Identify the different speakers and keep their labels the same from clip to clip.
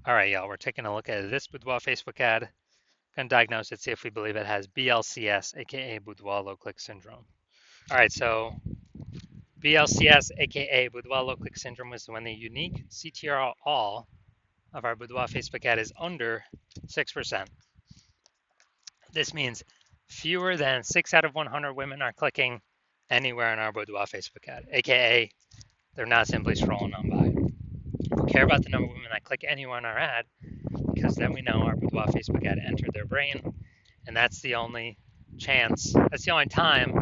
Speaker 1: All right, y'all, we're taking a look at this Boudoir Facebook ad. Gonna diagnose it, see if we believe it has BLCS, aka Boudoir low click syndrome. All right, so BLCS, aka Boudoir low click syndrome, is when the unique CTR all of our Boudoir Facebook ad is under 6%. This means fewer than 6 out of 100 women are clicking anywhere in our Boudoir Facebook ad, aka they're not simply scrolling on by. We care about the number of women that click anywhere on our ad because then we know our Boudoir Facebook ad entered their brain, and that's the only time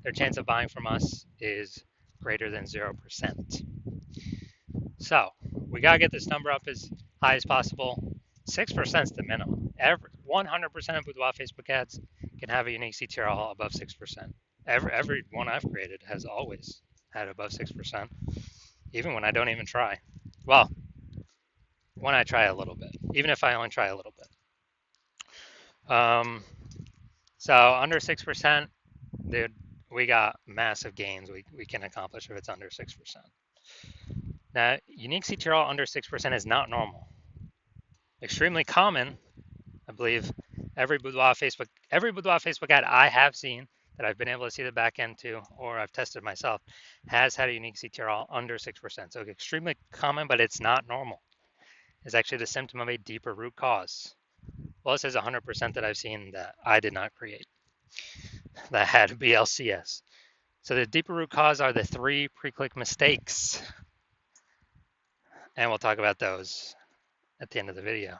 Speaker 1: their chance of buying from us is greater than 0%. So we got to get this number up as high as possible. 6% is the minimum. 100% of Boudoir Facebook ads can have a unique CTRL above 6%. Every one I've created has always had above 6%, even when I don't even try. Well, when I try a little bit, even if I only try a little bit. So under 6%, dude, we got massive gains we can accomplish if it's under 6%. Now, unique CTRL under 6% is not normal. Extremely common, I believe, every Boudoir Facebook ad I have seen that I've been able to see the back end to, or I've tested myself, has had a unique CTRL under 6%. So extremely common, but it's not normal. It's actually the symptom of a deeper root cause. Well, this is 100% that I've seen that I did not create that had BLCS. So the deeper root cause are the 3 pre-click mistakes. And we'll talk about those at the end of the video.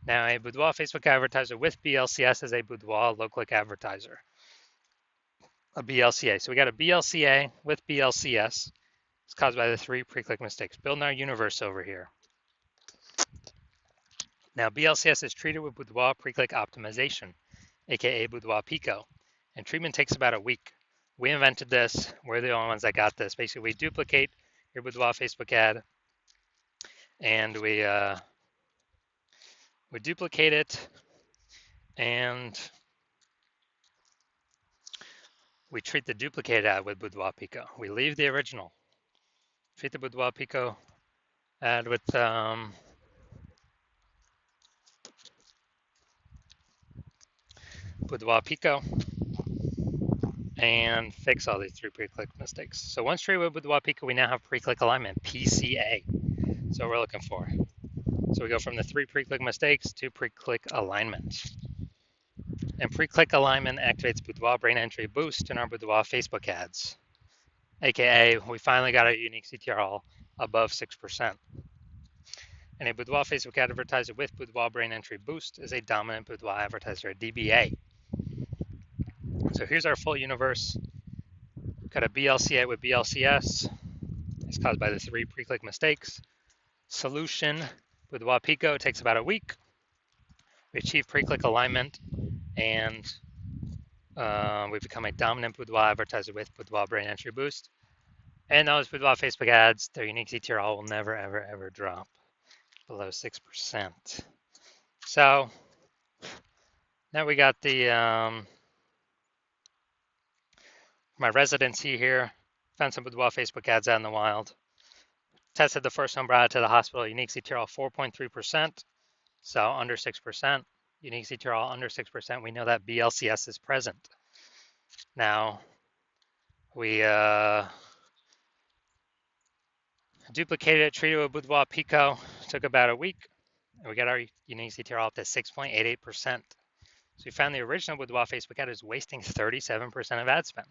Speaker 1: Now, a Boudoir Facebook advertiser with BLCS is a Boudoir low-click advertiser. A BLCA. So we got a BLCA with BLCS. It's caused by the 3 pre-click mistakes. Building our universe over here. Now, BLCS is treated with Boudoir pre-click optimization, aka Boudoir Pico, and treatment takes about a week. We invented this. We're the only ones that got this. Basically, we duplicate your Boudoir Facebook ad, and we duplicate it, and we treat the duplicated ad with Boudoir Pico. We leave the original. Treat the Boudoir Pico ad with Boudoir Pico and fix all these 3 pre-click mistakes. So once treated with Boudoir Pico, we now have pre-click alignment, PCA. So we're looking for. So we go from the 3 pre-click mistakes to pre-click alignment. And pre-click alignment activates Boudoir brain entry boost in our Boudoir Facebook ads, aka we finally got a unique CTRL above 6%. And a Boudoir Facebook advertiser with Boudoir brain entry boost is a dominant Boudoir advertiser, a DBA. So here's our full universe. Got a BLCA with BLCS. It's caused by the 3 pre-click mistakes. Solution, Boudoir Pico, takes about a week. We achieve pre-click alignment, and we've become a dominant Boudoir advertiser with Boudoir brain entry boost. And those Boudoir Facebook ads, their unique CTRL will never, ever, ever drop below 6%. So now we got the my residency here. Found some Boudoir Facebook ads out in the wild. Tested the first one, brought it to the hospital. Unique CTRL 4.3%, so under 6%. Unique CTRL under 6%. We know that BLCS is present. Now we duplicated it, treated with Boudoir Pico. Took about a week, and we got our unique CTRL up to 6.88%. So we found the original Boudoir Facebook ad is wasting 37% of ad spend,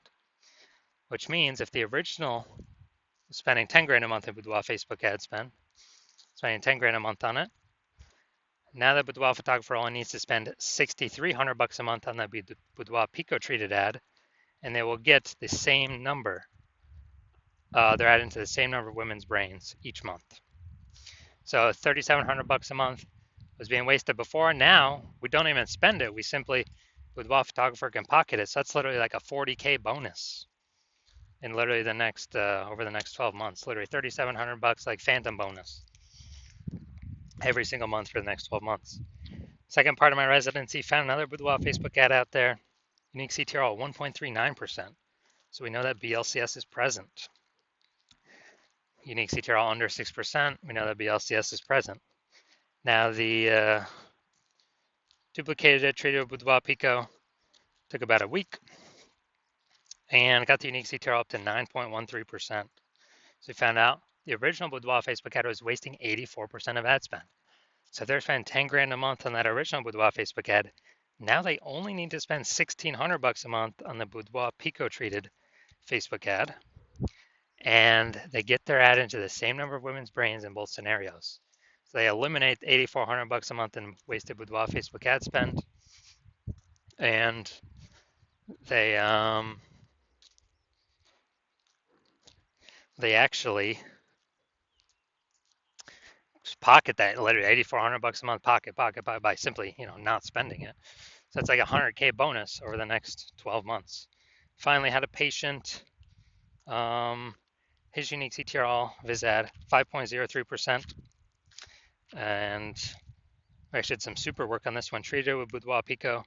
Speaker 1: which means if the original was spending 10 grand a month in Boudoir Facebook ad spend, spending 10 grand a month on it, now the Boudoir photographer only needs to spend $6,300 a month on the Boudoir Pico treated ad, and they will get the same number. They're adding to the same number of women's brains each month. So $3,700 a month was being wasted before. Now we don't even spend it. We simply, Boudoir photographer can pocket it. So that's literally like a 40K bonus in literally the next over the next 12 months. Literally $3,700 like phantom bonus every single month for the next 12 months. Second part of my residency, found another Boudoir Facebook ad out there. Unique CTRL 1.39%. So we know that BLCS is present. Unique CTRL under 6%. We know that BLCS is present. Now the duplicated treated with Boudoir Pico took about a week and got the unique CTR up to 9.13%. So we found out the original Boudoir Facebook ad was wasting 84% of ad spend. So they're spending 10 grand a month on that original Boudoir Facebook ad. Now they only need to spend 1,600 bucks a month on the Boudoir Pico treated Facebook ad, and they get their ad into the same number of women's brains in both scenarios. So they eliminate 8,400 bucks a month in wasted Boudoir Facebook ad spend, and they actually pocket that literally 8,400 bucks a month pocket by simply not spending it. So it's like a 100K bonus over the next 12 months. Finally had a patient, his unique CTRL viz ad 5.03%, and we actually did some super work on this one. Treated with Boudoir Pico,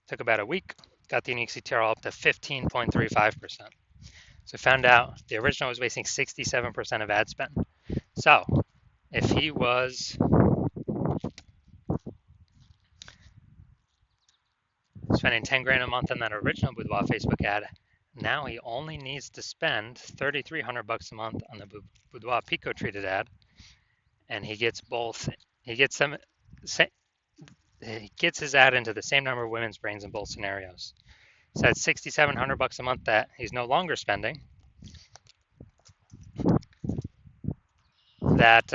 Speaker 1: took about a week, got the unique CTRL up to 15.35%. So found out the original was wasting 67% of ad spend. So if he was spending 10 grand a month on that original Boudoir Facebook ad, now he only needs to spend 3,300 bucks a month on the Boudoir Pico treated ad, and he gets both. He gets them. He gets his ad into the same number of women's brains in both scenarios. So that's 6,700 bucks a month that he's no longer spending. That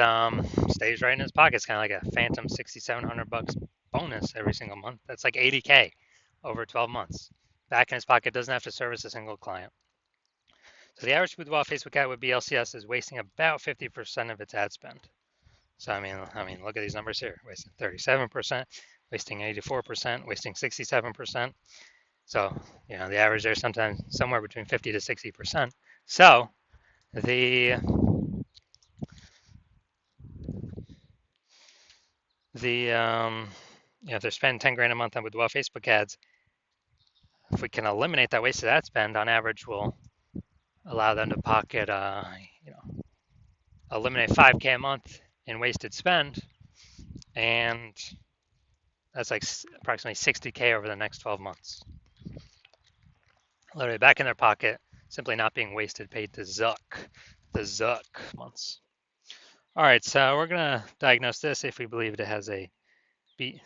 Speaker 1: stays right in his pocket. It's kind of like a phantom 6,700 bucks bonus every single month. That's like 80K over 12 months. Back in his pocket, doesn't have to service a single client. So the average Boudoir Facebook ad with BLCS is wasting about 50% of its ad spend. So I mean, look at these numbers here: wasting 37%, wasting 84%, wasting 67%. So the average there sometimes somewhere between 50 to 60%. So if they're spending 10 grand a month on Boudoir Facebook ads, if we can eliminate that wasted ad spend, on average, we'll allow them to pocket, eliminate 5K a month in wasted spend, and that's like approximately 60K over the next 12 months. Literally back in their pocket, simply not being wasted, paid to the Zuck months. All right, so we're gonna diagnose this if we believe it has we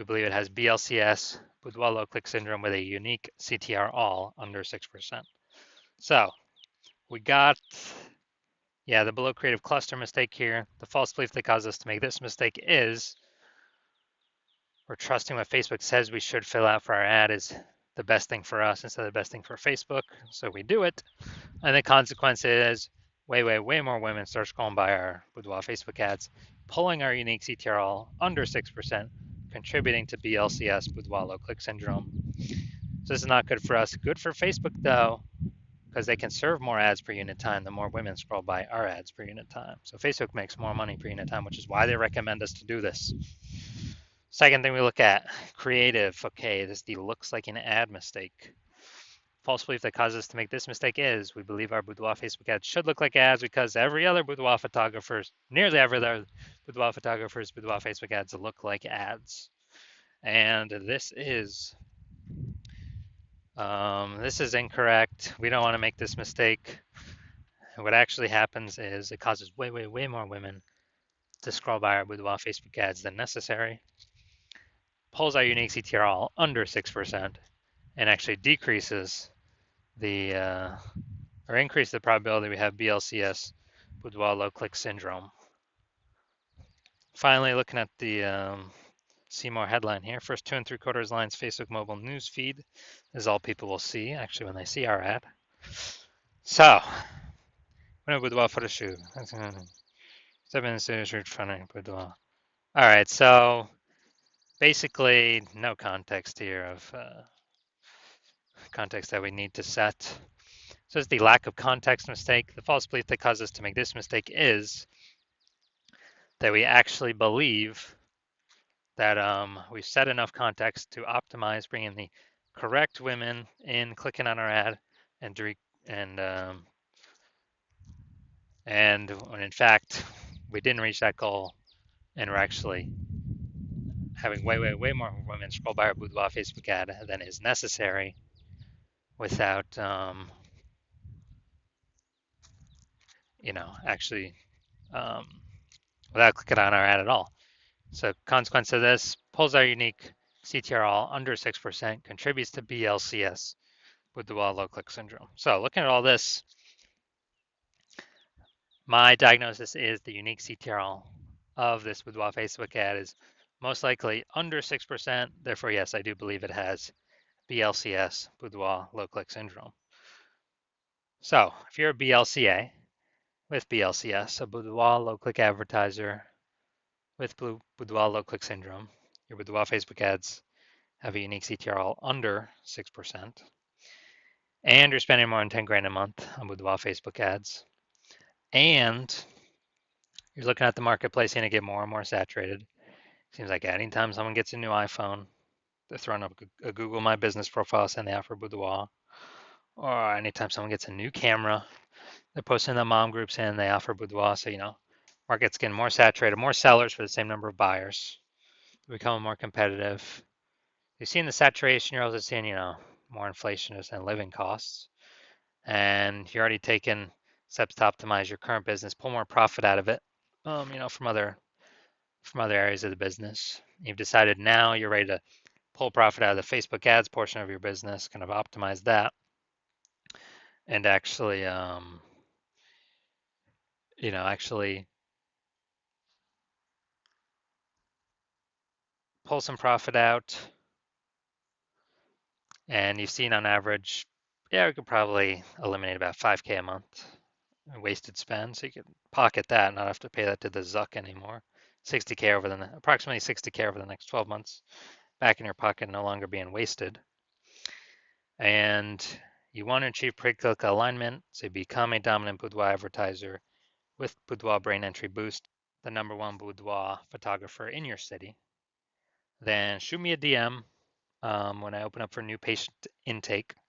Speaker 1: believe it has BLCS, Boudoir low click syndrome with a unique CTR all under 6%. So we got, the below creative cluster mistake here. The false belief that caused us to make this mistake is we're trusting what Facebook says we should fill out for our ad is the best thing for us instead of the best thing for Facebook. So we do it. And the consequence is way more women start scrolling by our Boudoir Facebook ads, pulling our unique CTRL under 6%, contributing to BLCS, Boudoir low click syndrome. So this is not good for us. Good for Facebook though, because they can serve more ads per unit time the more women scroll by our ads per unit time. So Facebook makes more money per unit time, which is why they recommend us to do this. Second thing we look at, creative. Okay, this looks like an ad mistake. False belief that causes us to make this mistake is we believe our Boudoir Facebook ads should look like ads because nearly every other Boudoir photographer's Boudoir Facebook ads look like ads. And this is incorrect. We don't want to make this mistake. What actually happens is it causes way more women to scroll by our Boudoir Facebook ads than necessary, pulls our unique CTR under 6%, and actually decreases or increase the probability we have BLCS, Boudoir low click syndrome. Finally, looking at the see more headline here. First 2 3/4 lines Facebook mobile news feed is all people will see actually when they see our ad. So, Boudoir photo shoot. 7 search funding Boudoir. All right, so basically no context here of context that we need to set. So it's the lack of context mistake. The false belief that caused us to make this mistake is that we actually believe that we've set enough context to optimize bringing the correct women in, clicking on our ad, and when in fact we didn't reach that goal, and we're actually having way more women scroll by our Boudoir Facebook ad than is necessary without, actually, um, without clicking on our ad at all. So consequence of this, pulls our unique CTRL under 6%, contributes to BLCS, Boudoir low click syndrome. So looking at all this, my diagnosis is the unique CTRL of this Boudoir Facebook ad is most likely under 6%. Therefore, yes, I do believe it has BLCS, Boudoir low click syndrome. So if you're a BLCA with BLCS, a Boudoir low click advertiser with Boudoir low click syndrome, your Boudoir Facebook ads have a unique CTRL under 6%, and you're spending more than 10 grand a month on Boudoir Facebook ads, and you're looking at the marketplace and it get more and more saturated. Seems like anytime someone gets a new iPhone, they're throwing up a Google My Business profile saying they offer Boudoir. Or anytime someone gets a new camera, they're posting in the mom group saying they offer Boudoir. So, market's getting more saturated, more sellers for the same number of buyers. They're becoming more competitive. You're seeing the saturation, you're also seeing, more inflation and living costs. And you're already taking steps to optimize your current business, pull more profit out of it, from other areas of the business. You've decided now you're ready to pull profit out of the Facebook ads portion of your business, kind of optimize that, and actually, actually pull some profit out. And you've seen on average, yeah, we could probably eliminate about 5K a month in wasted spend. So you could pocket that and not have to pay that to the Zuck anymore. 60K approximately 60K over the next 12 months back in your pocket, no longer being wasted. And you want to achieve pre-click alignment, so become a dominant Boudoir advertiser with Boudoir Brain Entry Boost, the #1 boudoir photographer in your city. Then shoot me a DM when I open up for new patient intake.